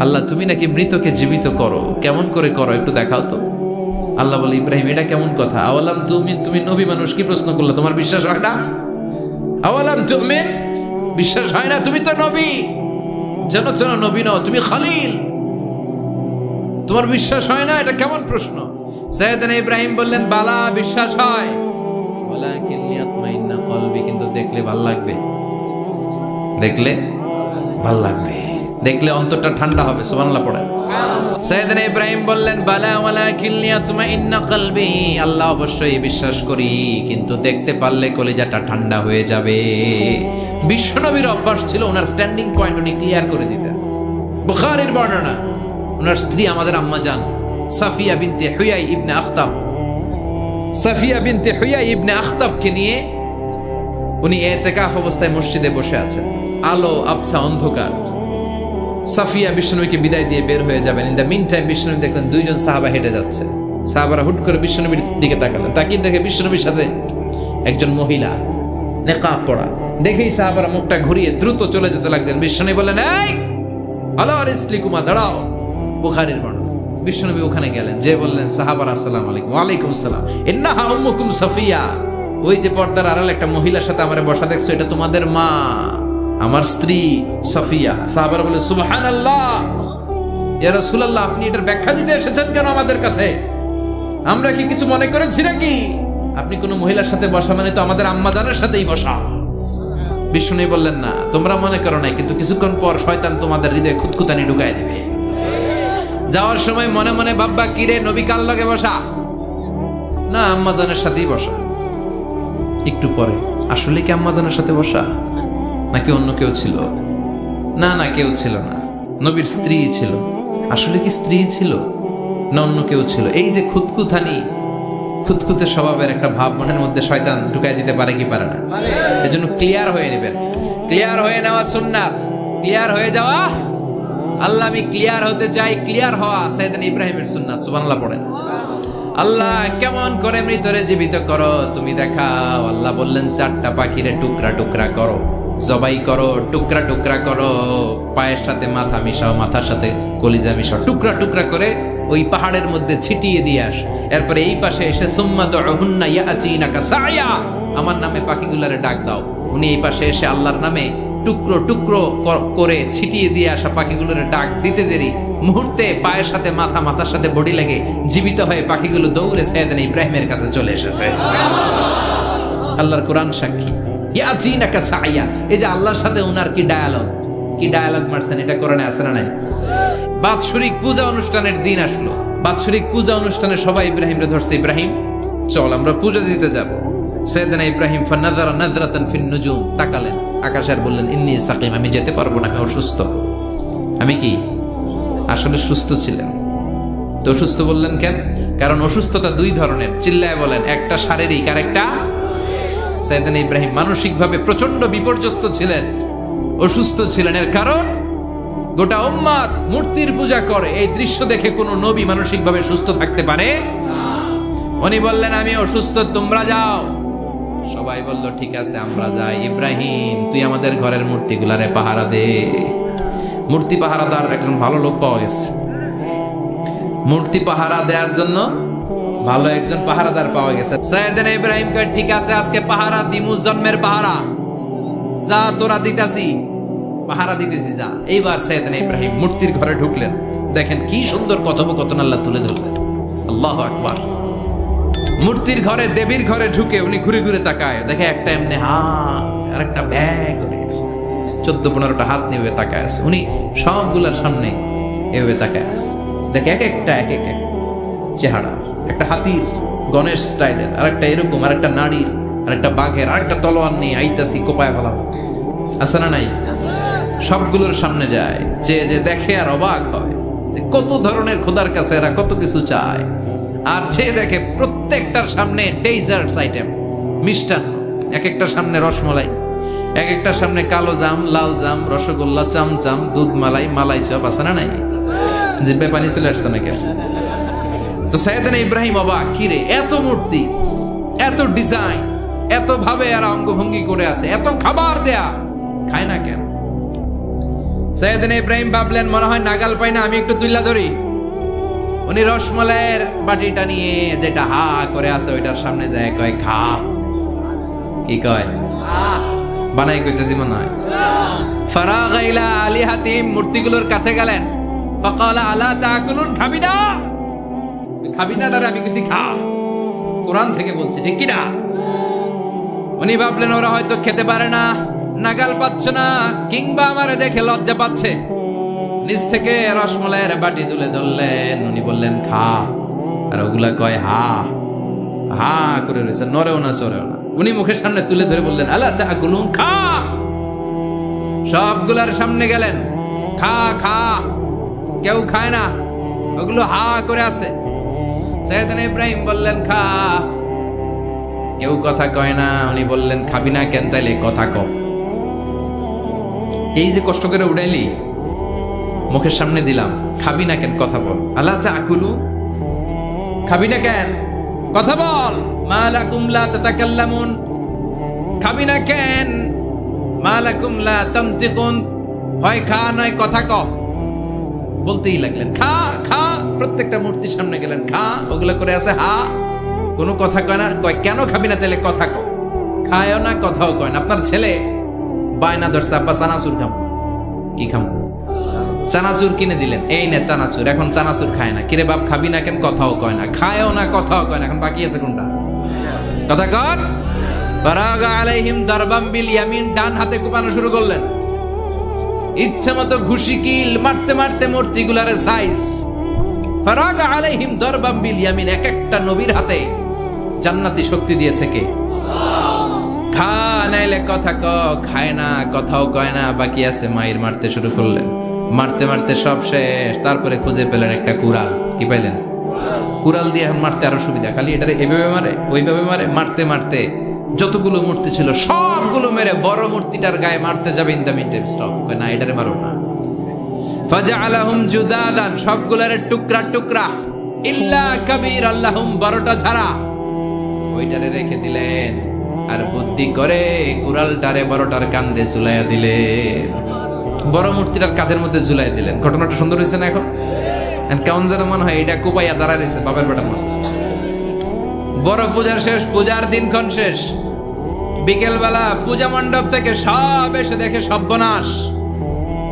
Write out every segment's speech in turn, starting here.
আল্লাহ তুমি নাকি মৃতকে জীবিত করো, কেমন করে করো একটু দেখাও তো। আল্লাহ বলে, ইব্রাহিম এটা কেমন কথা? আওয়ালাম তুমিন, তুমি নবী মানুষ কি প্রশ্ন করলে? তোমার বিশ্বাস হয় না? আওয়ালাম তুমিন, বিশ্বাস হয় না? তুমি তো নবী, যেন যেন নবী নও, তুমি খলিল, তোমার বিশ্বাস হয় না? এটা কেমন প্রশ্ন? সাইয়েদনা ইব্রাহিম বললেন, বালা, বিশ্বাস হয়, ওয়ালাকিন লিয়াতমাইন্না কলবি, কিন্তু দেখলে ভাল লাগবে, দেখলে ভাল লাগবে, দেখলে অন্তরটা ঠান্ডা হবে। সুবহানাল্লাহ পড়ে। সাইয়েদনা ইব্রাহিম বললেন, বালা ওয়ালাকিন লিয়াতমাইন্না কলবি, আল্লাহ অবশ্যই বিশ্বাস করি, কিন্তু দেখতে পারলে কলিজাটা ঠান্ডা হয়ে যাবে। বিশ্বনবীর অভ্যাস ছিল ওনার স্ট্যান্ডিং পয়েন্ট উনি ক্লিয়ার করে দিতেন। বুখারীর বর্ণনা, ওনার স্ত্রী আমাদের আম্মা জান সাফিয়া বিনতে হুয়াই ইবনে আখতাব, সাফিয়া বিনতে হুয়াই ইবনে আখতাবকে নিয়ে উনি ইতিকাফ অবস্থায় মসজিদে বসে আছেন। আলো আবছা অন্ধকার। সাফিয়া বিশ্বনবীকে বিদায় দিয়ে বের হয়ে যাবেন। ইন দ্য মিন টাইম বিশ্বনবী দেখলেন দুইজন সাহাবা হেঁটে যাচ্ছে। সাহাবারা হুট করে বিশ্বনবীর দিকে তাকালেন। তাকিয়ে দেখে বিশ্বনবীর সাথে একজন মহিলা, নেকাব পরা। দেখেই সাহাবারা মুখটা ঘুরিয়ে দ্রুত চলে যেতে লাগলেন। বিশ্বনবী বললেন, এই আলা রিসলিকুমা, দাঁড়াও। বুখারীর বর্ণনা। বিশ্বনবী ওখানে গেলেন, যে বললেন সাহাবারা, আসসালামু আলাইকুম। ওয়ালাইকুম আসসালাম। ইন্নাহা উম্মুকুম সাফিয়া, ওই যে পর্দার আড়ালে একটা মহিলার সাথে আমারে বসা দেখছো, এটা তোমাদের মা, আমার স্ত্রী সাফিয়া। সাহাবারা বলে, সুবহানাল্লাহ, ইয়া রাসূলুল্লাহ, আপনি এটার ব্যাখ্যা দিতে এসেছেন কেন আমাদের কাছে? আমরা কি কিছু মনে করেছি নাকি? আপনি কোনো মহিলার সাথে বসা মানে তো আমাদের আম্মা জানের সাথেই বসা। বিশ্বনবী বললেন, না, তোমরা মনে করো নাই, কিন্তু কিছুক্ষণ পর শয়তান তোমাদের হৃদয়ে খুঁতখুঁতানি ঢুকায় দেবে। যাওয়ার সময় মনে মনে ভাববা, কিরে নবী কার লগে বসা? না, আম্মা জানের সাথেই বসা। একটু পরে, আসলে কি আম্মা জানের সাথে বসা, নাকি অন্য কেউ ছিল? না না, কেউ ছিল না, নবীর স্ত্রী ছিল। আসলে কি স্ত্রী ছিল না অন্য কেউ ছিল? এই যে খুঁতখুঁতানি, খুঁতখুঁতে স্বভাবের একটা ভাব মনের মধ্যে শয়তান ঢুকাই দিতে পারে কি পারে না? এজন্য ক্লিয়ার হয়ে নেবেন। ক্লিয়ার হয়ে নেওয়া সুন্নাত, ক্লিয়ার হয়ে যাওয়া। আল্লাহ, আমি ক্লিয়ার হতে চাই, ক্লিয়ার হওয়া সাইয়েদনা ইব্রাহিমের সুন্নাত। সুবহানাল্লাহ পড়েন। আল্লাহ, কেমন করে মৃতরে জীবিত করো তুমি দেখাও। আল্লাহ বললেন, চারটা পাখিরে টুকরা টুকরা করো, জবাই করো, টুকরা টুকরা করো, পায়ের সাথে মাথা মিশাও, মাথার সাথে কলিজা মিশাও, টুকরা টুকরা করে ওই পাহাড়ের মধ্যে ছিটিয়ে দিয়ে আস। এরপরে এই পাশে এসে সুম্মা দুহুন্না ইয়াতিনাকা সায়া, আমার নামে পাখিগুলারে ডাক দাও। উনি এই পাশে এসে আল্লাহর নামে টুকরো টুকরো করে ছিটিয়ে দিয়ে আসা পাখিগুলোর ডাক দিতে দেরি মুহূর্তে পায়ের সাথে মাথা, মাথার সাথে বডি লেগে জীবিত হয়ে পাখিগুলো দৌড়ে সাইয়েদনা ইব্রাহিমের কাছে চলে এসেছে। আল্লাহর কোরআন সাক্ষী। ইয়াতিনাকা সায়া, এই যে আল্লাহর সাথে উনার কি ডায়ালগ মারছেন, এটা কোরআনে আছে না নাই? বাৎসরিক পূজা অনুষ্ঠানের দিন আসলো। বাৎসরিক পূজা অনুষ্ঠানে সবাই ইব্রাহিমরে ধরছে, ইব্রাহিম চল আমরা পূজা দিতে যাব। সাইয়েদনা ইব্রাহিম ফানাযারা নাযরাতান ফিন নুজুম, তাকালেন আকাশে আর বললেন, ইন্নী সাকিম, আমি যেতে পারবো না, আমি অসুস্থ। আমি কি আসলে সুস্থ ছিলেন? তো অসুস্থ বললেন কেন? কারণ অসুস্থতা দুই ধরনের, চিল্লায় বলেন। একটা শারীরিক, আর একটা। সাইয়েদনা ইব্রাহিম মানসিকভাবে প্রচন্ড বিপর্যস্ত ছিলেন, অসুস্থ ছিলেন। এর কারণ, গোটা উম্মাত মূর্তির পূজা করে, এই দৃশ্য দেখে কোনো নবী মানসিকভাবে সুস্থ থাকতে পারে? উনি বললেন, আমি অসুস্থ, তোমরা যাও। সবাই বলল, ঠিক আছে আমরা যাই। ইব্রাহিম, তুই আমাদের ঘরের মূর্তিগুলারে পাহারা দে। মূর্তি পাহারাদার একজন ভালো লোক পাওয়া গেছে। মূর্তি পাহারা দেওয়ার জন্য ভালো একজন পাহারাদার পাওয়া গেছে। সাইয়েদনা ইব্রাহিম কয়, ঠিক আছে আজকে পাহারা দিমু, জন্মের পাহারা। যা, তোরা দিতাছি, পাহারা দিতেছি, যা। এইবার সাইয়েদনা ইব্রাহিম মূর্তির ঘরে ঢুকলেন। দেখেন কি সুন্দর কথোপকথন আল্লাহ তুলে ধরলেন। আল্লাহু আকবার। মূর্তির ঘরে, দেবীর ঘরে ঢুকে উনি ঘুরে ঘুরে তাকায়, দেখে একটা এমনি হাত আর একটা ব্যাগ, 14-15টা হাত নিয়ে তাকায় আছে। উনি সবগুলার সামনে এভাবে তাকায় আছে। দেখে এক একটা এক এক চেহারা, একটা হাতির গণেশ স্টাইলের, আর একটা এরকম, আর একটা নারীর, আর একটা বাঘের, আর একটা তলোয়ার নিয়ে আইতাছি, কোপায় ফেলাম। আছে না নাই? সবগুলোর সামনে যায়, যে যে দেখে আর অবাক হয়, কত ধরনের খোদার কাছে এরা কত কিছু চায়। আর যে দেখে প্রত্যেকটার সামনে ডেজার্টস আইটেম, মিষ্টান্ন, এক একটার সামনে রসমলাই, এক একটার সামনে কালো জাম, লাল জাম, রসগোল্লা, চামচাম, দুধ মালাই, মালাই চপ। আছে না নাই? জিব্বে পানি চলে আসছে নাকি? তো সাইয়েদনা ইব্রাহিম অবাক, কিরে এত মূর্তি, এত ডিজাইন, এত ভাবে এরা অঙ্গভঙ্গি করে আছে, এত খাবার দেয়া, খায় না কেন? সাইয়েদনা ইব্রাহিম ভাবলেন মনে হয় নাগাল পাই না, আমি একটু তুইলা ধরি। উনি রসমলাইয়ের বাটিটা নিয়ে যেটা হা করে আছে ওইটার সামনে যায় কয় খা। কি কয়? বানাই কইতেছি মনে হয়। ফারাগা ইলা আলিহাতিম, মূর্তিগুলোর কাছে গেলেন। ফাকালা আলা তাকুলুন, খাবি না? খাবি নাটারে আমি কিছু খা, কোরআন থেকে বলছি, ঠিক কি না? উনি ভাবলেন ওরা হয়তো খেতে পারে না, নাগাল পাচ্ছে না, কিংবা আমারে দেখে লজ্জা পাচ্ছে। নিজ থেকে রসমলাইয়ের বাটি তুলে ধরলেন। উনি বললেন খা, আর ওগুলা কয় হা হা করে রয়েছে, নড়েও না চড়েও না। উনি মুখের সামনে তুলে ধরে বললেন আলা তাকুলুন, খা। সবগুলার সামনে গেলেন, খা খা। কেউ খায় না, ওগুলো হা করে আছে। সাইয়েদনা ইব্রাহিম বললেন খা, কেউ কথা কয় না। উনি বললেন খাবি না কেন? তাইলে কথা ক। এই যে কষ্ট করে উড়াইলি, মুখের সামনে দিলাম, খাবি না কেন? কথা বল। আলা তাকুলু, খাবি না কেন? কথা বল। মা লাকুম লা তাতাকাল্লামুন, খাবি না কেন? মা লাকুম লা তানতিকুন, হয় খা নয় কথা ক। বলতেই লাগলেন খা খা। প্রত্যেকটা মূর্তির সামনে গেলেন, খা। ওগুলো করে আছে হা, কোনো কথা কয় না। কয় কেন খাবি না? তাহলে কথা ক। খায়ও না, কথাও কয় না। আপনার ছেলে বায়না ধরছে, আব্বা চানাচুর খাম। কি খাম? চানাচুর কিনে দিলেন, এই না চানাচুর। এখন চানাচুর খায় না। কিরে বাপ খাবি না কেন? কথাও কয় না। খায়ও না, কথাও কয় না। এখন বাকি আছে কোনটা? কথা কর। ফারাগা আলাইহিম দারবাম বিল ইয়ামিন, ডান হাতে কোপানো শুরু করলেন। ইচ্ছা মতো ঘুষি কিল মারতে মারতে মূর্তিগুলার সাইজ। ফারাগা আলাইহিম দারবাম বিল ইয়ামিন, এক একটা নবীর হাতে জান্নাতি শক্তি দিয়েছে কে? খা নাইলে কথা ক। খায় না, কথাও কয় না, বাকি আছে। মায়ের মারতে শুরু করলেন। মারতে মারতে সব শেষ। তারপরে খুঁজে পেলেন একটা কুড়াল। কি পাইলেন? কুড়াল দিয়ে এখন মারতে আরো সুবিধা। খালি এটারে এভাবে মারে, ওইভাবে মারে। মারতে মারতে যতগুলো মূর্তি ছিল সবগুলো মেরে বড় মূর্তিটার গায়ে মারতে যাবে। In the meantime stop, না এটারে মারো না। ফাজআলাহুম জুদাদান, সবগুলারে টুকরা টুকরা। ইল্লা কাবীর আল্লাহুম, বড়টা ছাড়া। ওইটারে রেখে দিলেন। আর বুদ্ধি করে কুড়ালটারে বড়টার কাঁধে ঝুলাইয়া দিলেন। বড় মূর্তিটার কাঁধের মধ্যে ঝুলাই দিলেন। ঘটনাটা সুন্দর হয়েছে না? এখন কেমন যেন মনে হয় এটা কোপাইয়া দাঁড়ায় রয়েছে বাপের বেটার মতো। বড় পূজার শেষ, পূজার দিনক্ষণ শেষ। বিকেলবেলা পূজা মণ্ডপ থেকে সব এসে দেখে সর্বনাশ।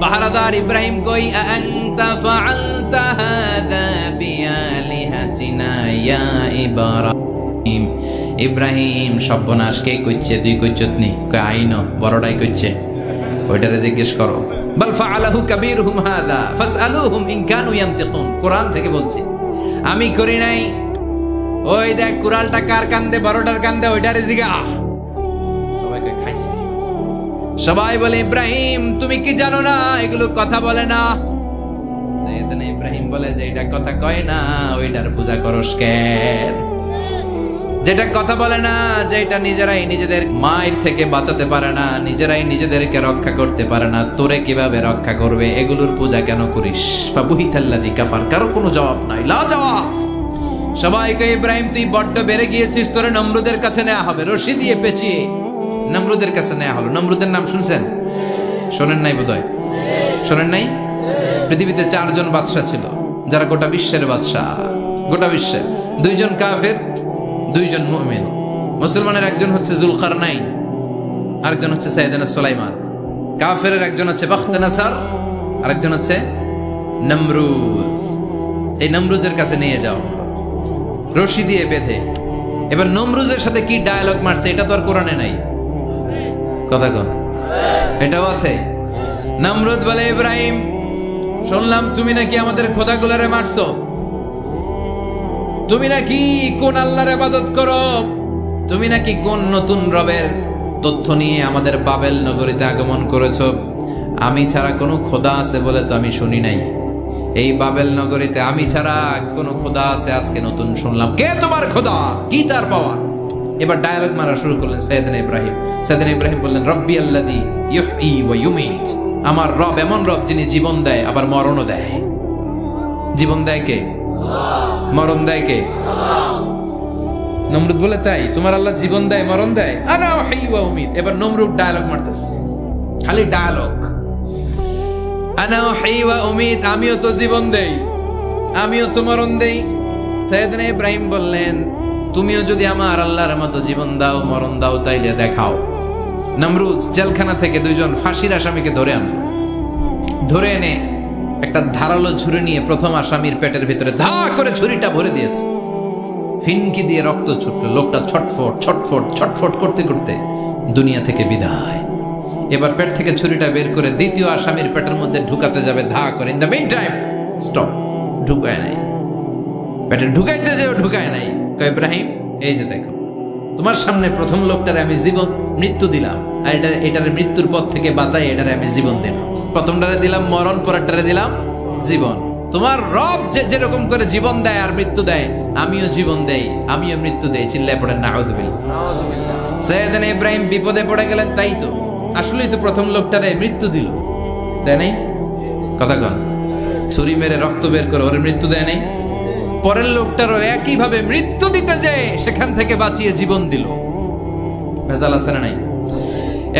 পাহারাদার ইব্রাহিম কই, আনতা ফাআলতা হাযা বিআলিহাতিনা ইয়া ইব্রাহিম। ইব্রাহিম সর্বনাশ কে কইছে? তুই কইছত নি? কই আইনো, বড়টাই কইছে। ওইটারে জিজ্ঞেস করো। বাল ফাআলাহু কাবীরুহুম হাদা ফাসআলুহুম ইন কানু ইয়ানতিকুন, কোরআন থেকে বলছি, আমি করি নাই। ওই দেখ কুড়ালটা কার কান্দে? বড়টার কান্দে, ওইটারে জিগা। সবাইকে খাইছে। সবাই বলে ইব্রাহিম তুমি কি জানো না এগুলো কথা বলে না? সাইয়েদনা ইব্রাহিম বলে যে এটা কথা কয় না, ওইটার পূজা করস কেন? যেটা কথা বলে না, যেটা নিজেরাই নিজেদের মায়ের থেকে বাঁচাতে পারে না, নিজেরাই নিজেদেরকে রক্ষা করতে পারে না, তোরে কিভাবে রক্ষা করবে? এগুলোর পূজা কেন করিস? ফাবুহিতাল্লাযী কাফার, কারো কোনো জবাব নাই, লা জবাব। সবাইকে ইব্রাহিম তুই বড্ড বেড়ে গিয়েছিস, তোরে নমরুদের কাছে নেওয়া হবে। রশি দিয়ে পেঁচিয়ে নমরুদের কাছে নেওয়া হলো। নমরুদের নাম শুনছেন? শোনেন নাই বোধহয়? শোনেন নাই? পৃথিবীতে 4 জন বাদশা ছিল, যারা গোটা বিশ্বের বাদশা। গোটা বিশ্বের 2 জন কাফের, 2 জন মুমিন। মুসলমানের একজন হচ্ছে যুলকারনাইন, আরেকজন হচ্ছে সাইয়েদনা সুলাইমান। কাফেরের একজন হচ্ছে বাখতানাসার, আরেকজন হচ্ছে নমরুদ। এই নমরুদের কাছে নিয়ে যাও রশি দিয়ে বেঁধে। এবার নমরুদের সাথে কি ডায়ালগ মারছে এটা তো আর কোরআনে নাই। কথা কন, এটাও আছে। নমরুদ বলে, ইব্রাহিম শুনলাম তুমি নাকি আমাদের খোদাগুলারে মারছো। তুমি নাকি কোন আল্লাহর ইবাদত করো। তুমি নাকি কোন নতুন রবের তথ্য নিয়ে আমাদের বাবেল নগরীতে আগমন করেছো। আমি ছাড়া কোনো খোদা আছে বলে তো আমি শুনি নাই। এই বাবেল নগরীতে আমি ছাড়া কোনো খোদা আছে আজকে নতুন শুনলাম। কে তোমার খোদা? কি তার পাওয়া? এবার ডায়ালগ মারা শুরু করলেন সাইয়েদনা ইব্রাহিম। সাইয়েদনা ইব্রাহিম বললেন, রব্বি আল্লাযী ইউহয়ী ওয়া ইউমীত। আমার রব এমন রব যিনি জীবন দেয় আবার মরণও দেয়। জীবন দেয় কে? মরণ দেয় কে? নমরুদ বলে, তাই তোমার আল্লাহ জীবন দেয় মরণ দেয়? আনা উহয়ী ওয়া উমীত। এবার নমরুদ ডায়ালগ মারতেছে, খালি ডায়ালগ। আনা উহয়ী ওয়া উমীত, আমিও তো জীবন দেই, আমিও তো মরণ দেই। সাইয়েদনা ইব্রাহিম বললেন, তুমিও যদি আমার আল্লাহর মতো জীবন দাও, মরণ দাও, তাইলে দেখাও। নমরুদ জেলখানা থেকে দুইজন ফাঁসির আসামিকে ধরে এনে একটা ধারালো ছুরি নিয়ে প্রথম আসামির পেটের ভিতরে ধা করে ছুরিটা ভরে দিয়েছে। ফিনকি দিয়ে রক্ত ছুটলো, লোকটা ছটফট ছটফট ছটফট করতে করতে দুনিয়া থেকে বিদায়। এবার পেট থেকে ছুরিটা বের করে দ্বিতীয় আসামির পেটের মধ্যে ঢুকাতে যাবে ধা করে। In the meantime stop, ঢুকায় নাই, পেটে ঢুকাইতে যাও, ঢুকায় নাই। কয় ইব্রাহিম, এই যে দেখো, তোমার সামনে প্রথম লোকটারে আমি জীবন মৃত্যু দিলাম, আর এটার মৃত্যুর পথ থেকে বাঁচাই এটারে আমি জীবন দিলাম। প্রথমটারে দিলাম মরণ, পরেরটারে দিলাম জীবন। তোমার রব যেরকম করে জীবন দেয় আর মৃত্যু দেয়, আমিও জীবন দেই, আমিও মৃত্যু দেই। চিল্লায় পড়েন নাউযুবিল্লাহ। সাইয়েদনা ইব্রাহিম বিপদে পড়ে গেলেন। তাই তো, আসলেই তো প্রথম লোকটারে মৃত্যু দিল, দেয় নাই? কথা কন, ছুরি মেরে রক্ত বের করে ওর মৃত্যু দেয় নাই? পরের লোকটারও একইভাবে মৃত্যু দিতে যায়, সেখান থেকে বাঁচিয়ে জীবন দিল। ভেজাল আছে না নাই?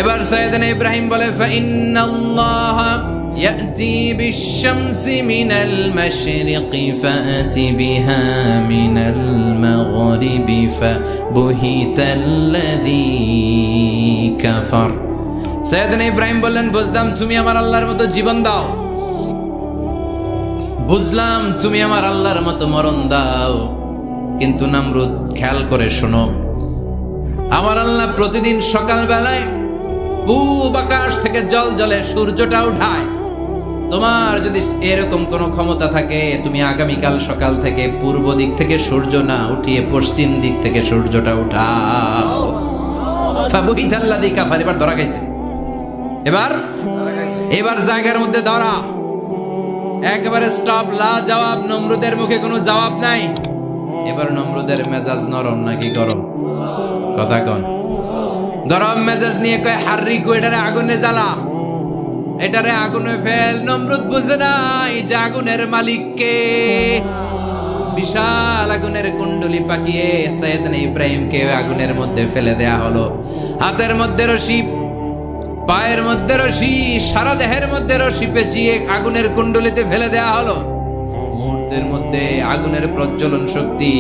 এবার সাইয়েদনা ইব্রাহিম বলে, ফাইন্নাল্লাহ ইয়াতি বিশ-শামসি মিনাল মাশরিকি ফাআতি বিহা মিনাল মাগরিবি ফাবুহিতাল্লাযী কাফার। সাইয়েদনা ইব্রাহিম বললেন, বুঝলাম তুমি আমার আল্লাহর মতো জীবন দাও, বুঝলাম তুমি আমার আল্লাহর মতো মরণ দাও, কিন্তু নমরুদ খেয়াল করে শোনো, আমার আল্লাহ প্রতিদিন সকালবেলায় পূব আকাশ থেকে জল জলে সূর্যটা উঠায়। তোমার যদি এরকম কোনো ক্ষমতা থাকে, তুমি আগামীকাল সকাল থেকে পূর্ব দিক থেকে সূর্য না উঠিয়ে পশ্চিম দিক থেকে সূর্যটা উঠাও। ফাবুহিতাল্লাযী কাফার। এবার ধরা খাইছে, এবার জায়গার মধ্যে ধরা, একেবারে স্টপ, লা জবাব। নমরুদের মুখে কোনো জবাব নাই। এবার নমরুদের মেজাজ নরম নাকি গরম? কথা কন। গরম মেজাজ নিয়ে কয়, হাররিকু, এটারে আগুনে জ্বালা, এটারে আগুনে ফেল। নমরুদ বুঝে নাই যে আগুনের মালিক কে। বিশাল আগুনের কুণ্ডলি পাকিয়ে সাইয়েদনা ইব্রাহিমকে আগুনের মধ্যে ফেলে দেয়া হলো। হাতের মধ্যে রশি, পায়ের মধ্যে রশি, সারা দেহের মধ্যে রশি পেঁচিয়ে আগুনের কুণ্ডলিতে ফেলে দেয়া হলো। মুহূর্তের মধ্যে আগুনের প্রজ্বলন শক্তি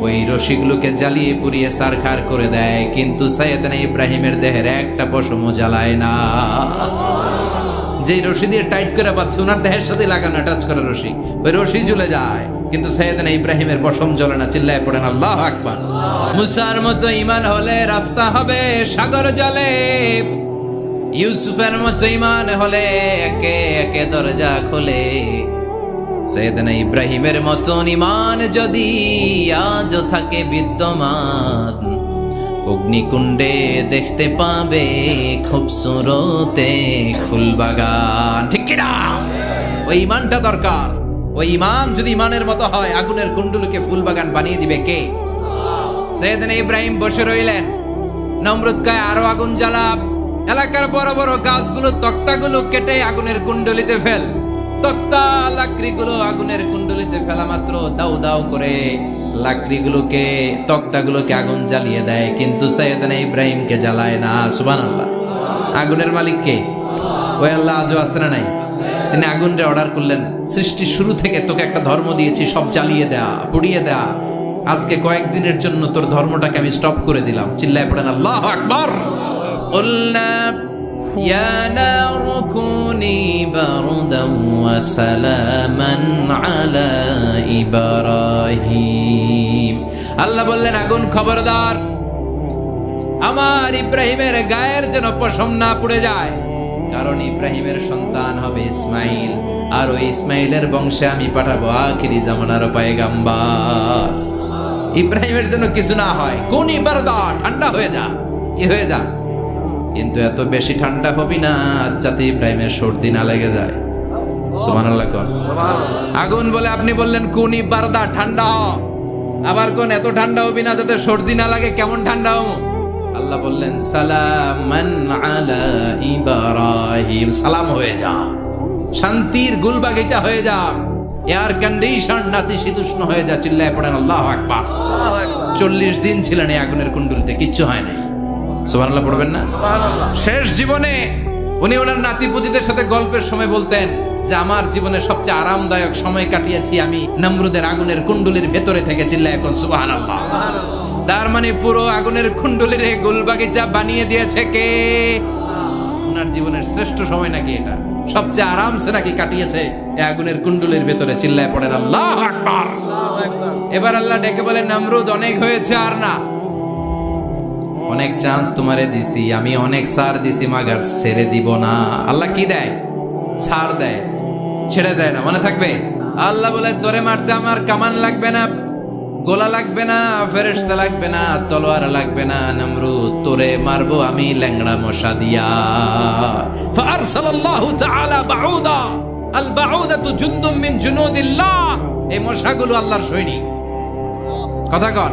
ওই রশিগুলোকে জ্বালিয়ে পুড়িয়ে ছারখার করে দেয়, কিন্তু সাইয়েদনা ইব্রাহিমের দেহের একটা পশমও জ্বালায় না। যে রশি দিয়ে টাইট করে পাচ্ছে, ওনার দেহের সাথে লাগানো টাচ করা রশি, ওই রশি জ্বলে যায়, কিন্তু সাইয়েদনা ইব্রাহিমের পশম জ্বলে না। চিল্লায় পড়েন আল্লাহু আকবার। মুসার মতো ঈমান হলে রাস্তা হবে সাগর জলে, ইউসুফের মতো ঈমান হলে একে একে দরজা খোলে। সাইয়েদনা ইব্রাহিমের মতন ঈমান যদি আজও থাকে বিদ্যমান, অগ্নিকুণ্ডে দেখতে পাবে খুবসুরতে ফুলবাগান। ঠিক কিনা? ওই ঈমানটা দরকার। ওই ঈমান যদি ঈমানের মতো হয়, আগুনের কুণ্ডলকে ফুলবাগান বানিয়ে দিবে কে? সাইয়েদনা ইব্রাহিম বসে রইলেন। নমরুদ কয়, আরো আগুন জ্বালা, এলাকার বড় বড় গাছগুলো, তক্তাগুলো কেটে আগুনের কুণ্ডলিতে ফেল। তক্তা লাকড়িগুলো আগুনের কুণ্ডলিতে ফেলা মাত্র দাউ দাউ করে লাকড়িগুলোকে, তক্তাগুলোকে আগুন জ্বালিয়ে দেয়, কিন্তু সাইয়েদনা ইব্রাহিমকে জ্বালায় না। সুবহানাল্লাহ। আগুনের মালিক কে? ওই আল্লাহ আজও আছে না নাই? তিনি আগুনরে অর্ডার করলেন, সৃষ্টির শুরু থেকে তোকে একটা ধর্ম দিয়েছি, সব জ্বালিয়ে দেয়া, পুড়িয়ে দেয়া, আজকে কয়েকদিনের জন্য তোর ধর্মটাকে আমি স্টপ করে দিলাম। চিল্লায় পড়েন আল্লাহু আকবার। কুলনা ইয়া নারু কুনি বারদান ওয়া সালামান আলা ইব্রাহিম। আল্লাহ বললেন, আগুন খবরদার, আমার ইব্রাহিমের গায়ের যেন পশম না পুড়ে যায়, কারণ ইব্রাহিমের সন্তান হবে ইসমাইল, আর ওই ইসমাইলের বংশে আমি পাঠাবো আখিরি জামানার পয়গাম্বার। ইব্রাহিমের জন্য কিছু না হয়, কোন ইবারদা, ঠান্ডা হয়ে যা, কি হয়ে যা, কিন্তু এত বেশি ঠান্ডা হবি না যাতে ইব্রাহিমের সর্দি না লেগে যায়। সুবহানাল্লাহ। কোন আগুন বলে আপনি বললেন কোন ইবারদা, ঠান্ডা হ, আবার কোন এত ঠান্ডা হবি না যাতে সর্দি না লাগে, কেমন ঠান্ডা হবো? আল্লাহ বললেন, সালামান আলা ইব্রাহিম, সালাম হয়ে যা, শান্তির গুলবাগিচা হয়ে যা, এয়ার কন্ডিশন নাতিশীতোষ্ণ হয়ে যা। চিল্লায় পড়েন আল্লাহু আকবার। 40 দিন ছিলেন এই আগুনের কুণ্ডলিতে, কিচ্ছু হয় নাই। সুবহানাল্লাহ পড়বেন না? শেষ জীবনে উনি ওনার নাতিপুতিদের সাথে গল্পের সময় বলতেন যে আমার জীবনে সবচেয়ে আরামদায়ক সময় কাটিয়েছি আমি নমরুদের আগুনের কুণ্ডুলির ভেতরে থেকে। চিল্লায় এখন সুবহানাল্লাহ। তার মানে পুরো আগুনের কুণ্ডুলির গোলবাগিচা বানিয়ে দিয়েছে কে? ওনার জীবনের শ্রেষ্ঠ সময় নাকি এটা, সবচেয়ে আরামসে নাকি কাটিয়েছে এই আগুনের কুণ্ডুলির ভেতরে। চিল্লায় পড়েন আল্লাহু আকবার। এবার আল্লাহ ডেকে বলেন, নমরুদ অনেক হয়েছে, আর না, অনেক চান্স তোমারে দিছি আমি, অনেক ছাড় দিছি, মাগার ছেড়ে দিব না। আল্লাহ কি দেয়? ছাড় দেয়, ছেড়ে দেয় না। মনে থাকবে, আল্লাহ বলে তোরে মারতে আমার কামান লাগবে না, গোলা লাগবে না, ফেরেশতা লাগবে না, তলোয়ার লাগবে না, নমরুদ তোরে মারবো আমি ল্যাংড়া মশা দিয়া। ফারসালাল্লাহু তাআলা বাউদা, আল বাউদাতু জুনদুম মিন জুনুদিল্লাহ। এই মশাগুলো আল্লাহর সৈনিক। কথা কন,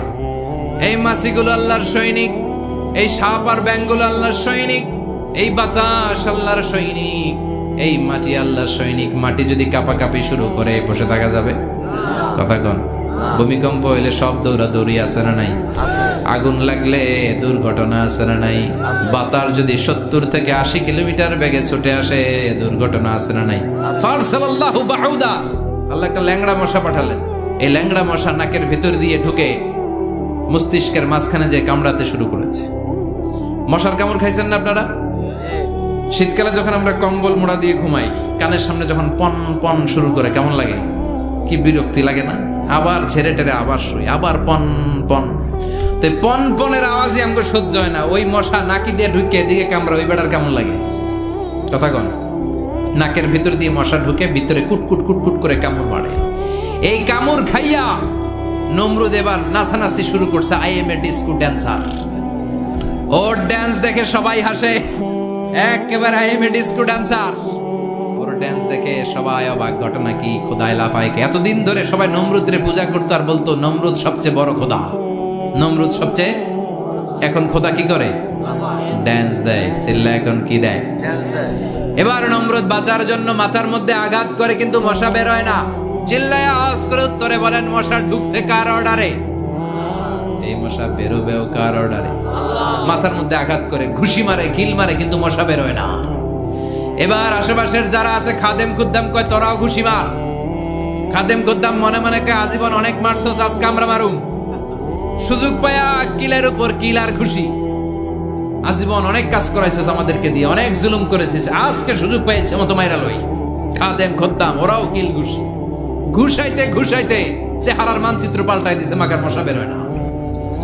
এই মাছিগুলো আল্লাহর সৈনিক, এই সাপ আর ব্যাঙগুলো আল্লাহর সৈনিক, এই বাতাস আল্লাহর সৈনিক, এই মাটি আল্লাহর সৈনিক। মাটি যদি কাঁপাকাঁপি শুরু করে বসে থাকা যাবে? কথা কন। ভূমিকম্প হইলে সব দৌড়াদৌড়ি আছে না নাই? আগুন লাগলে দুর্ঘটনা আছে না নাই? বাতাস যদি 70 থেকে 80 কিলোমিটার বেগে ছুটে আসে দুর্ঘটনা আছে না নাই? ফারসালাল্লাহু বাউদা, আল্লাহ একটা ল্যাংড়া মশা পাঠালেন। এই ল্যাংড়া মশা নাকের ভেতর দিয়ে ঢুকে মস্তিষ্কের মাঝখানে যে কামড়াতে শুরু করেছে। মশার কামড় খাইছেন না আপনারা? শীতকালে যখন আমরা কম্বল মোড়া দিয়ে ঘুমাই, কানের সামনে যখন পন পন শুরু করে কেমন লাগে? কি বিরক্তি লাগে না? আবার ছেড়ে টেরে আবার শুই, আবার পন পন। তো পন পনের আওয়াজই আমাকে সহ্য হয় না। ওই মশা নাকি দিয়ে ঢুকে দিকে কামড়া, ওই বেটার কেমন লাগে? কথা কন। নাকের ভিতর দিয়ে মশা ঢুকে ভিতরে কুটকুট কুটকুট করে কামড় মারে। এই কামড় খাইয়া নমরুদ এবার নাচানাচি শুরু করছে। I M A disco dancer. Or dance দেখে সবাই হাসে, একেবারে I M A disco dancer. Or dance দেখে সবাই অবাক। ঘটনা কি? খোদায় লাফায়। এতদিন ধরে সবাই নমরুদরে পূজা করতো আর বলতো নমরুদ সবচেয়ে বড় খোদা, নমরুদ সবচেয়ে। এখন খোদা কি করে? ড্যান্স দেয়। চিল্লা এখন কি দেয়? এবার নমরুদ বাঁচার জন্য মাথার মধ্যে আঘাত করে, কিন্তু মশা বের হয় না। চিল্লায় আওয়াজ করে উত্তরে বলেন, মশা ঢুকছে কার অর্ডারে? এই মশা বেরোবেও কার অর্ডারে? মাথার মধ্যে আঘাত করে ঘুষি মারে, কিল মারে, কিন্তু মশা বের হয় না। এবার আশেপাশের যারা আছে খাদেম কুদ্দাম কয় তোরাও ঘুষি মার। খাদেম কুদ্দাম মনে মনে কয় আজীবন অনেক মারছস, আজকে আমরা মারুম। সুযোগ পায়া কিলের উপর কিল আর ঘুষি। আজীবন অনেক কাজ করাইছিস আমাদেরকে দিয়ে, অনেক জুলুম করেছিস, আজকে সুযোগ পেয়েছে মতো মাইরা লই। খাদেম কুদ্দাম ওরাও কিল ঘুষি। ঘুষাইতে ঘুষাইতে চেহারার মানচিত্র পাল্টাই দিছে, মাগার মশা বের হয় না।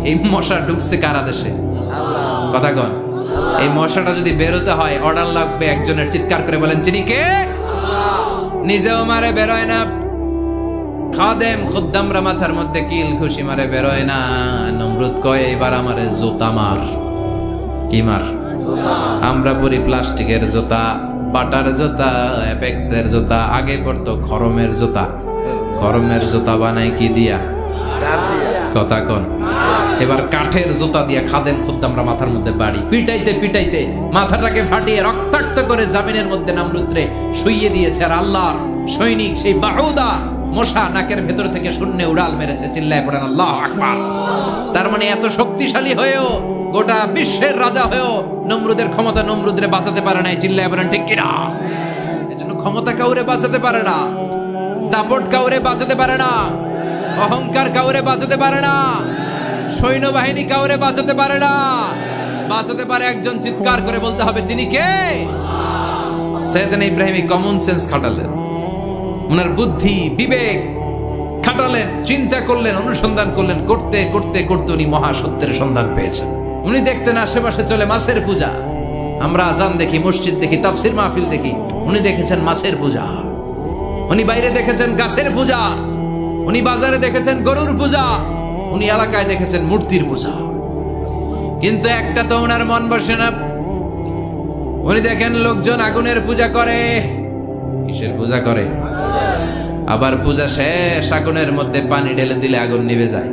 এই মশা ঢুকছে কারা দেশে? কথা কন। এই মশাটা যদি বেরোতে হয় অর্ডার লাগবে একজনের। চিৎকার করে বলেন, চিনি কে? নিজেও মারে, বেরোয় না। খাদেম খুদ্দামরা মাথার মধ্যে কিল ঘুষি মারে, বেরোয় না। নমরুদ কয় এবার আমারে জুতা মার। কি মার? আমরা পরি প্লাস্টিকের জুতা, বাটার জুতা, অ্যাপেক্সের জুতা। আগে পড়তো খরমের জুতা। খরমের জুতা বানাই কি দিয়া? কথা কন। এবার কাঠের জুতা দিয়া খাদেম খুদ্দামরা মাথার মধ্যে বাড়ি। পিটাইতে পিটাইতে মাথাটাকে ফাটিয়ে রক্তাক্ত করে জামিনের মধ্যে নমরুদরে শুইয়ে দিয়েছে। আর আল্লাহর সৈনিক সেই বাউদা মশা নাকের ভেতর থেকে শূন্যে উড়াল মেরেছে। চিল্লায় পড়েন আল্লাহু আকবার। তার মানে এত শক্তিশালী হয়েও, গোটা বিশ্বের রাজা হয়েও নমরুদের ক্ষমতা নমরুদরে বাঁচাতে পারে নাই। চিল্লায় বলেন ঠিক কিনা? এজন্য ক্ষমতা কাউরে বাঁচাতে পারে না, দাপট কাউরে বাঁচাতে পারে না, অহংকার কাউরে বাঁচাতে পারে না, সৈন্যবাহিনী কাউরে বাঁচাতে পারে না। বাঁচাতে পারে একজন। চিৎকার করে বলতে হবে, তিনি কে? সাইয়েদনা ইব্রাহিম কমন সেন্স খাটালেন, ওনার বুদ্ধি বিবেক খাটালেন, চিন্তা করলেন, অনুসন্ধান করলেন। করতে করতে করতে উনি মহাসত্যের সন্ধান পেয়েছেন। উনি দেখতেন আশেপাশে চলে মাছের পূজা। আমরা আজান দেখি, মসজিদ দেখি, তাফসির মাহফিল দেখি। উনি দেখেছেন মাছের পূজা। উনি বাইরে দেখেছেন গাছের পূজা। উনি বাজারে দেখেছেন গরুর পূজা। উনি এলাকায় দেখেছেন মূর্তির পূজা। কিন্তু একটা তো ওনার মন বসে না। উনি দেখেন লোকজন আগুনের পূজা করে। কিসের পূজা করে? আবার পূজা শেষ আগুনের মধ্যে পানি ঢেলে দিলে আগুন নিভে যায়।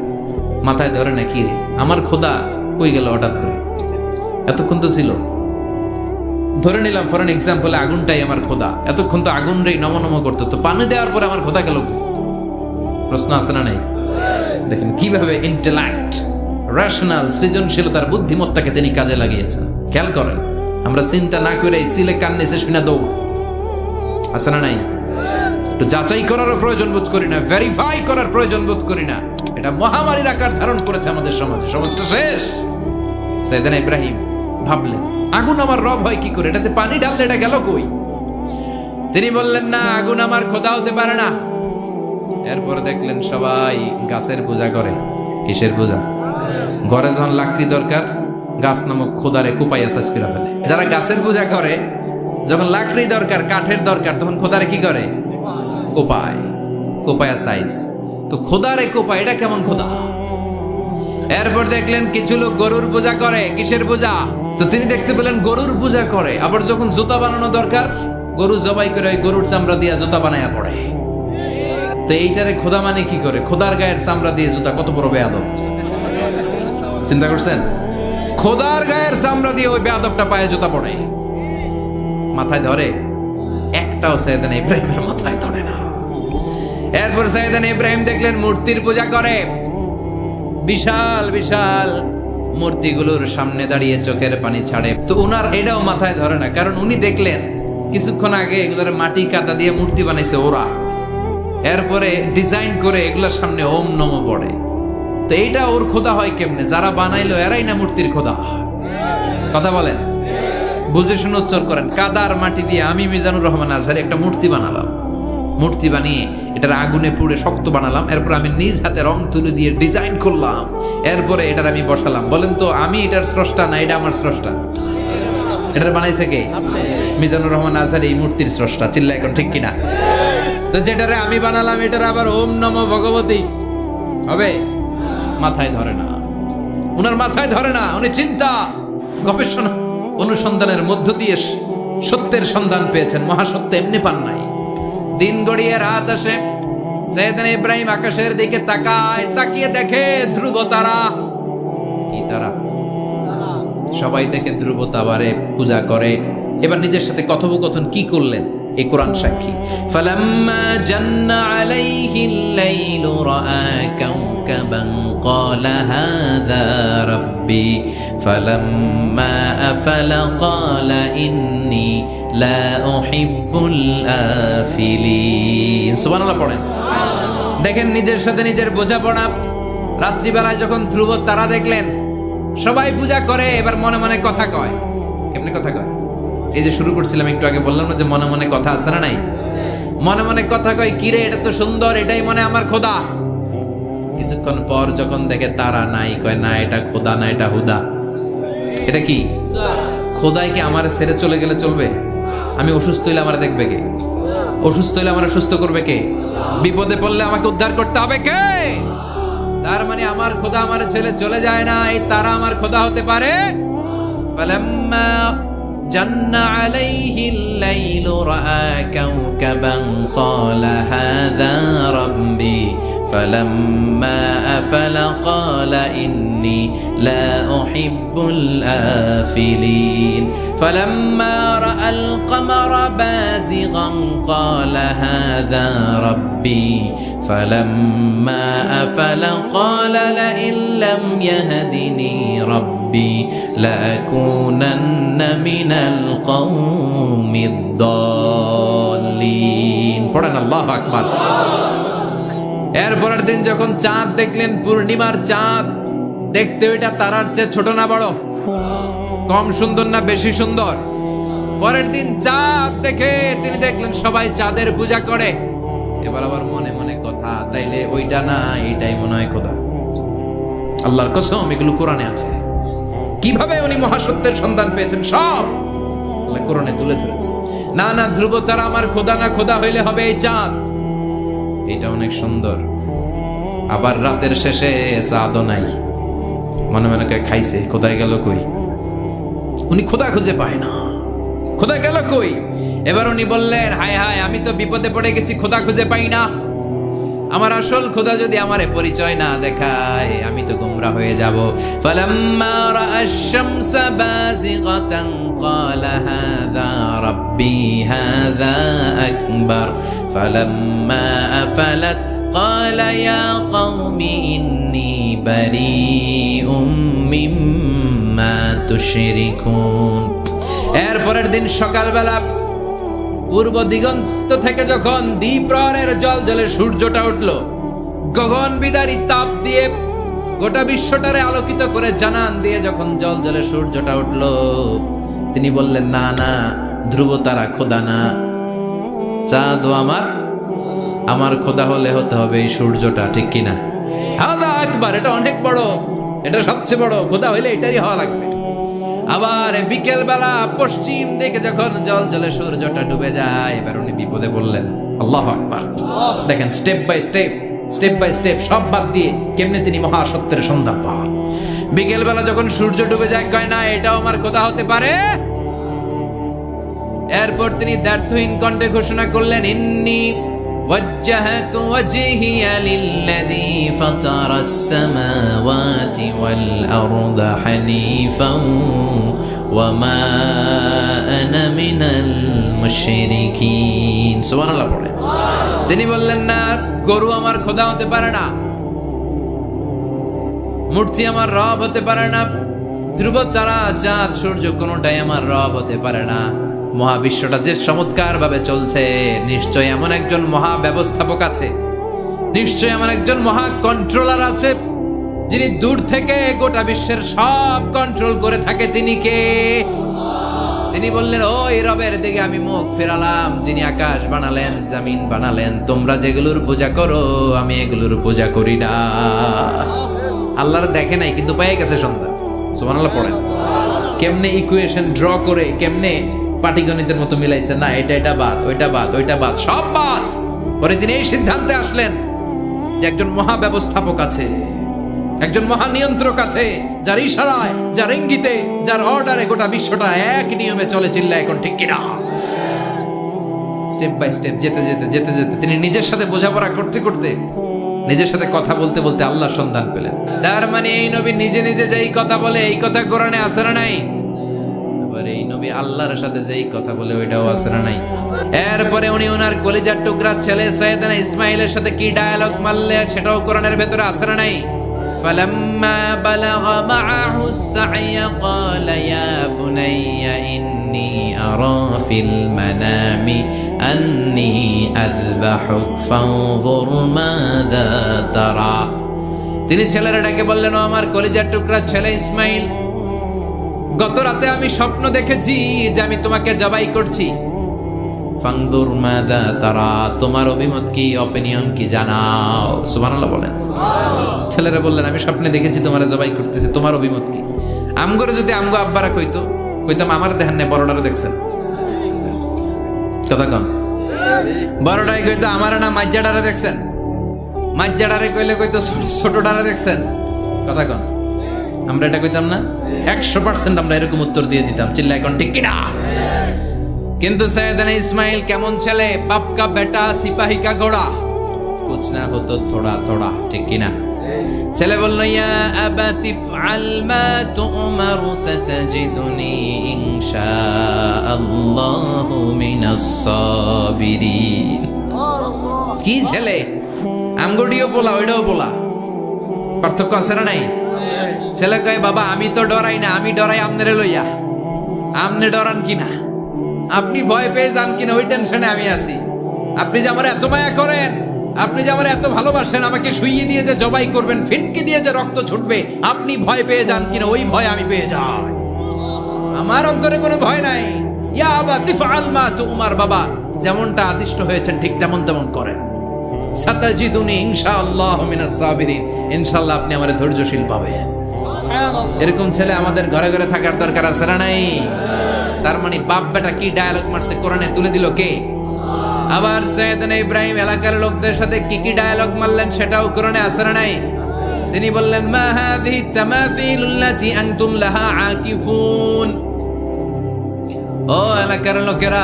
মাথায় ধরে না কি রে, আমার খোদা কই গেল হঠাৎ করে? এতক্ষণ তো ছিল। ধরে নিলাম ফর এন এক্সাম্পল আগুনটাই আমার খোদা। এতক্ষণ তো আগুন রে নম নম করতো, তো পানি দেওয়ার পরে আমার খোদা গেল? প্রশ্ন আছে না নাই? দেখেন কিভাবে ইন্টেলেক্ট, রেশনাল, সৃজনশীলতার বুদ্ধিমত্তাকে তিনি কাজে লাগিয়েছেন। খেয়াল করেন, আমরা চিন্তা না করে সিলে কান নিচে শুনে দৌড়, আছে না নাই? একটু যাচাই করারও প্রয়োজন বোধ করি না, ভেরিফাই করার প্রয়োজন বোধ করি না। এটা মহামারীর আকার ধারণ করেছে আমাদের সমাজে, সমাজটা শেষ। সাইয়েদনা ইব্রাহিম ভাবলেন, আগুন আমার রব হয় কি করে, এটাতে পানি ঢাললে এটা গেল কই? তিনি বললেন, না, আগুন আমার খোদা হতে পারে না। এরপর দেখলেন সবাই গাছের পূজা করে। কিসের পূজা? ঘরে যখন লাকড়ি দরকার, গাছ নামক খোদারে কুপাইয়া সাজ করে ফেলে। যারা গাছের পূজা করে, যখন লাকড়ি দরকার, কাঠের দরকার, তখন খোদারে কি করে? কোপায়, কোপায়া সাইজ। তো খোদারে কোপায়, এটা কেমন খোদা? এরপর দেখলেন কিছু লোক গরুর পূজা করে। কিসের পূজা? তো তিনি দেখতে পেলেন গরুর পূজা করে। আবার যখন জুতা বানানো দরকার, গরু জবাই করে ওই গরুর চামড়া দিয়ে জুতা বানায়া পড়ে। তো এইটারে খোদা মানে কি করে? খোদার গায়ের চামড়া দিয়ে জুতা, কত বড় বেয়াদব! চিন্তা করছেন? খোদার গায়ের চামড়া দিয়ে ওই বেয়াদবটা পায়ে জুতা পড়ে। মাথায় ধরে? একটাও সাইয়েদনা ইব্রাহিমের মাথায় ধরে না। এরপর সাইয়েদনা ইব্রাহিম দেখলেন মূর্তির পূজা করে। বিশাল বিশাল মূর্তিগুলোর সামনে দাঁড়িয়ে চোখের পানি ছাড়ে। তো উনার এটাও মাথায় ধরে না, কারণ উনি দেখলেন কিছুক্ষণ আগে এগুলোর মাটি কাদা দিয়ে মূর্তি বানাইছে ওরা। এরপরে ডিজাইন করে এগুলোর সামনে ওম নমঃ পড়ে। তো এইটা ওর খোদা হয় কেমনে? যারা বানাইলো এরাই না মূর্তির খোদা? কথা বলেন, বুঝে শুনে উচ্চার করেন। কাদার মাটি দিয়ে আমি মিজানুর রহমান আজহারি একটা মূর্তি বানালাম। মূর্তি বানিয়ে এটার আগুনে পুড়ে শক্ত বানালাম। এরপর আমি নিজ হাতে রং তুলে দিয়ে ডিজাইন করলাম। এরপরে এটার আমি বসালাম। বলেন তো, আমি এটার স্রষ্টা না এটা আমার স্রষ্টা? এটার বানাইছে কে? মিজানুর রহমান আজহারি এই মূর্তির স্রষ্টা। চিল্লা এখন ঠিক কিনা? তো যেটারে আমি বানালাম এটার আবার ওম নমঃ ভগবতী হবে? মাথায় ধরে না, উনার মাথায় ধরে না। উনি চিন্তা, গবেষণা, অনুসন্ধানের মধ্য দিয়ে সত্যের সন্ধান পেয়েছেন। মহাসত্য এমনি পান নাই। দিন গড়িয়ে রাত আসে। সাইয়েদনা ইব্রাহিম আকাশের দিকে তাকায়, তাকিয়ে দেখে ধ্রুব তারা। কি তারা? সবাই দেখে ধ্রুব তারারে পূজা করে। এবার নিজের সাথে কথোপকথন কি করলেন এই কোরআন সাক্ষী। ফালাম্মা জান্না আলাইহিল লাইলু রাআ কাওকাবান ক্বালা হাযা রাব্বি ফালাম্মা আফালা ক্বালা ইন্নী লা উহিব্বুল আফিলিন। সুবহানাল্লাহ পড়েন। দেখেন নিজের সাথে নিজের বোঝাপড়া। রাত্রিবেলায় যখন ধ্রুব তারা দেখলেন, সবাই পূজা করে, এবার মনে মনে কথা কয়। কেমনে কথা কয়? এই যে শুরু করছিলাম একটু আগে, বললাম না যে মনে মনে কথা আছে না নাই? মনে মনে কথা কয়, কিরে এটা তো সুন্দর, এটাই মনে আমার খোদা। কিছুক্ষণ পর যখন দেখে তারা নাই, কয় না এটা খোদা না, এটা হুদা। এটা কি? খোদাই কি আমার ছেড়ে চলে গেলে চলবে? আমি অসুস্থ হইলে আমার দেখবে কে? অসুস্থ হইলে আমার সুস্থ করবে কে? বিপদে পড়লে আমাকে উদ্ধার করতে হবে কে? তার মানে আমার খোদা আমার ছেলে চলে যায় না, এই তারা আমার খোদা হতে পারে। ফালাম্মা জান্না আলাইহিল লাইলু রাআ কাওকাবান ক্বালা হাযা রাব্বি ফালাম্মা আফালা ক্বালা ইন্নী লা উহিব্বুল আফিলিন ফালাম্মা রাআল কমারা বাযিগান ক্বালা হাযা রাব্বি ফালাম্মা আফালা ক্বালা লাইন লাম ইয়াহদিনি রাব্বি লাআকুনান্না মিনাল কওমিদ দাল্লিন। পড়েন আল্লাহু আকবার। এরপরের দিন যখন চাঁদ দেখলেন, পূর্ণিমার চাঁদ, দেখতে ওইটা তারার চেয়ে ছোট না বড়? কম সুন্দর না বেশি সুন্দর? পরের দিন চাঁদ দেখে তিনি দেখলেন সবাই চাঁদের পূজা করে। এবার আবার মনে মনে কথা, তাইলে ওইটা না এটাই মনে হয় খোদা। আল্লাহর কসম, এগুলো কোরআনে আছে। কিভাবে উনি মহাসত্যের সন্ধান পেয়েছেন সব আল্লাহ কোরআনে তুলে ধরেছে। না না, ধ্রুব তারা আমার খোদা না, খোদা হইলে হবে এই চাঁদ। এটা অনেক সুন্দর। আবার রাতের শেষে চাঁদও নাই, মনে মনে খাইছে, কোথায় গেল কই? উনি খোদা খুঁজে পায় না, খোদা গেল কই? এবার উনি বললেন, হায় হায়, আমি তো বিপদে পড়ে গেছি, খোদা খুঁজে পাই না। আমার আসল খোদা যদি আমারে পরিচয় না দেখায়, আমি তো গোমরা হয়ে যাব। ফালাম্মা রাআশ শামসা বাযিগাতান ক্বালা হাযা রাব্বি হাযা আকবার ফালাম্মা আফালাত ক্বালা ইয়া কওমি ইন্নী বারীউম মিম্মা তুশরিকুন। এরপরের দিন সকালবেলা পূর্ব দিগন্ত থেকে যখন দ্বিপ্রহরের জলজলে সূর্যটা উঠলো, গগন বিদারী তাপ দিয়ে গোটা বিশ্বটারে আলোকিত করে জানান দিয়ে যখন জলজলে সূর্যটা উঠলো, তিনি বললেন, না না, ধ্রুব তারা খোদা না, চাঁদ আমার খোদা হলে হতে হবে এই সূর্যটা, ঠিক কিনা? হাদা আকবার, এটা অনেক বড়, এটা সবচেয়ে বড়, খোদা হইলে এটারই হওয়া লাগবে। আবার বিকেল বেলা পশ্চিম দিকে যখন জলজলে সূর্যটা ডুবে যায়, এবার উনি বিপদে বললেন, আল্লাহু আকবার। দেখেন, স্টেপ বাই স্টেপ সব বাদ দিয়ে কেমনে তিনি মহাসত্যের সন্ধান পান। বিকেল বেলা যখন সূর্য ডুবে যায়, কয় না এটাও আমার খোদা হতে পারে। এরপর তিনি দ্ব্যর্থহীন কণ্ঠে ঘোষণা করলেন, ইন্নী ওয়াজ্জাহতু ওয়াজহিয়া লিল্লাযী ফাতারাস সামাওয়াতি ওয়াল আরদা হানিফান ওয়া মা আনা মিনাল মুশরিকিন। সুবহানাল্লাহ পড়ে। তিনি বললেন, না, গরু আমার খোদা হতে পারে না, মূর্তি আমার রব হতে পারে না, ধ্রুব তারা, চাঁদ, সূর্য কোনোটাই আমার রব হতে পারে না। মহাবিশ্বটা যে চমৎকার ভাবে চলছে, নিশ্চয় এমন একজন মহা ব্যবস্থাপক আছে, নিশ্চয় এমন একজন মহা কন্ট্রোলার আছে, যিনি দূর থেকে গোটা বিশ্বের সব কন্ট্রোল করে থাকে। তিনি কে? তিনি বললেন, ওই রবের দিকে আমি মুখ ফেরালাম, যিনি আকাশ বানালেন, জমিন বানালেন। তোমরা যেগুলোর পূজা করো, আমি এগুলোর পূজা করি না। আল্লাহর দেখে নাই, কিন্তু পেয়ে গেছে সন্ধ্যা। সুবহানাল্লাহ পড়েন। কেমনে ইকুয়েশন ড্র করে, কেমনে পাটিগণিতের মতো মিলাইছে, না এটা বাদ, ওইটা বাদ, সব বাদ। পরে তিনি এই সিদ্ধান্তে আসলেন যে একজন মহা ব্যবস্থাপক আছে, একজন মহা নিয়ন্ত্রক আছে, যার ইশারায়, যার ইঙ্গিতে, যার অর্ডারে গোটা বিশ্বটা এক নিয়মে চলে। চিল্লা এখন ঠিক কিনা? স্টেপ বাই স্টেপ যেতে তিনি নিজের সাথে বোঝাপড়া করতে নিজের সাথে কথা বলতে আল্লাহর সন্ধান পেলেন। তার মানে এই নবী নিজে যেই কথা বলে, এই কথা কোরআনে আছে না নাই? আবার এই নবী আল্লাহর সাথে যেই কথা বলে, ওইটাও আছে না নাই? এরপরে উনি ওনার কলিজার টুকরা ছেলে সাইয়েদনা ইসমাইলের সাথে কি ডায়ালগ মারলে, সেটাও কোরআনের ভেতরে আছে না নাই? فلما بلغ معه السعي قال يا بني إني أرى في المنام أني أذبحك فانظر ماذا ترى। তিনি ছেলেরা ডেকে বললেন, ও আমার কলিজার টুকরা ছেলে ইসমাইল, গত রাতে আমি স্বপ্ন দেখেছি যে আমি তোমাকে জবাই করছি। ফানদুর মাযা তারা, তোমার অভিমত কি, অপিনিয়ন কি, জানাও। সুবহানাল্লাহ বলেন। ছেলেরা বললেন, আমি স্বপ্নে দেখেছি তোমারে জবাই করতেছি, তোমার অভিমত কি? আমগরে যদি আমগো আব্বারা কইতাম আমার দেখেন না, বড়ডারে দেখছেন, কথা কন। বড়ডাই কইতো আমার না মাজ্জাডারে দেখছেন, মাজ্জাডারে কইতো ছোটডারে দেখছেন, কথা কন। আমরা এটা কইতাম না? 100% আমরা এরকম উত্তর দিয়ে দিতাম। চিল্লা এখন ঠিক কিনা? কিন্তু সৈয়দনা ইসমাইল কেমন ছেলে, বাপ কা বেটা সিপাহী কা ঘোড়া, কুছ না হতো থোড়া থোড়া, ঠিক কিনা? ছেলে বলল, ইয়া আবাতি ফআল মা তুমারু সাতাজিদুনি ইনশাআল্লাহু মিনাস সাবিরিন। কি ছেলে, আমগুডিও বলা, ওইটাও বলা, পার্থক্য আছে না নাই? ছেলে কয়, বাবা আমি তো ডরাই না, আমি ডরাই আমনেরে লইয়া। আমনে ডরান কিনা, আপনি ভয় পেয়ে যান কিনা, ওই টেনশনে আমি আছি। আপনি যে আমার এত মায়া করেন, আপনি যে আমার এত ভালোবাসেন, আমাকে শুইয়ে দিয়ে যে জবাই করবেন, ফিনকে দিয়ে যে রক্ত ছুটবে, আপনি ভয় পেয়ে যান কিনা, ওই ভয় আমি পেয়ে যাই। আমার অন্তরে কোনো ভয় নাই। ইয়া আবাতি ফাআল মা তুমার, বাবা যেমনটা আদিষ্ট হয়েছেন ঠিক তেমন করেন। সাতাজিদুনি ইনশাআল্লাহু মিনাস সাবিরিন, ইনশাআল্লাহ আপনি আমারে ধৈর্যশীল পাবেন। এরকম ছেলে আমাদের ঘরে ঘরে থাকার দরকার আছে না নাই? তার মানে বাপ বেটা কি ডায়ালগ মারছে, কোরআনে তুলে দিল কে? আবার সৈয়দনা ইব্রাহিম এলাকার লোকদের সাথে কি ডায়ালগ মারলেন, সেটাও কোরআনে আছে না নাই? তিনি বললেন, মা হাযিহি তামাসিলুল্লাতী আনতুম লাহা আকিফুন। ও এলাকার লোকেরা,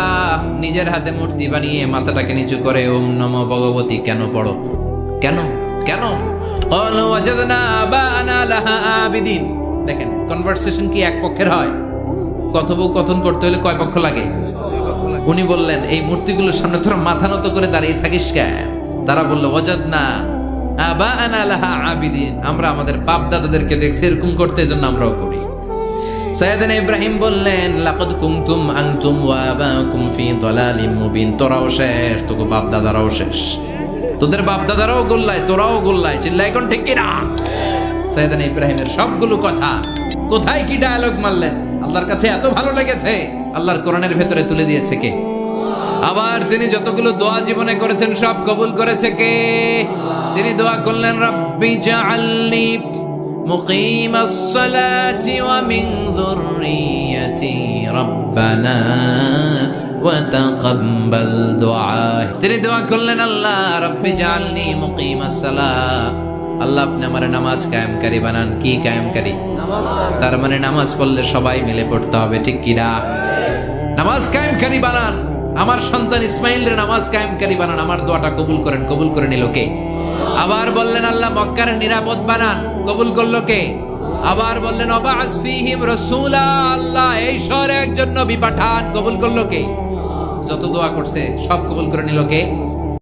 নিজের হাতে মূর্তি বানিয়ে মাথাটাকে নিচু করে ওম নমো ভগবতী কেন পড়ো? কেন? ক্বালু ওয়াজাদনা আবানা লাহা আবিদিন। দেখেন, কনভারসেশন কি এক পক্ষের হয়? কথোপকথন করতে হলে কয় পক্ষ লাগে? উনি বললেন, এই মূর্তিগুলোর সামনে তোরা মাথা নত করে দাঁড়িয়ে থাকিস কেন? তারা বলল, ওয়াজাদনা আবানা লাহা আবিদিন, আমরা আমাদের বাপ দাদাদেরকে দেখছি এরকম করতে, এজন্য আমরাও করি। সাইয়েদনা ইব্রাহিম বললেন লাকাদ কুনতুম আনতুম ওয়া আবাকুম ফি দালালিম মুবিন। তোরাও শেষ, তোকে বাপ দাদারাও শেষ, তোদের বাপ দাদারাও গোল্লায়, তোরাও গোল্লায়। চিল্লাই কোন ঠিক কিনা? সাইয়েদনা ইব্রাহিমের সবগুলো কথা কোথায় কি ডায়ালগ মারলেন, আল্লাহর কাছে এত ভালো লেগেছে, আল্লাহর কোরআনের ভেতরে তুলে দিয়েছে কে? আবার তিনি যতগুলো দোয়া জীবনে করেছেন সব কবুল করেছে কে? তিনি দোয়া করলেন রাব্বি জাআলনি মুকিমাস সালাতি ওয়া মিন যুররিয়াতি রাব্বানা ওয়া তাকাব্বাল দুআ। তিনি দোয়া করলেন আল্লাহ রাব্বি জাআলনি মুকিমাস সালাত, আল্লাহ আপনি আমার নামাজ কায়েমকারী বানান। কি কায়েমকারী? তার মানে নামাজ পড়লে সবাই মিলে পড়তে হবে, ঠিক কিনা? নামাজ কায়েমকারী বানান, আমার সন্তান ইসমাইলের নামাজ কায়েমকারী বানান। আমার দোয়াটা কবুল করেন। কবুল করে নিল কে? আবার বললেন আল্লাহ মক্কার নিরাপদ বানান। কবুল করলো কে? আবার বললেন ওয়াবা'আস ফীহিম রাসূলা, আল্লাহ এই শহরে একজন নবী পাঠান। কবুল করলো কে? যত দোয়া করছে সব কবুল করে নিল কে?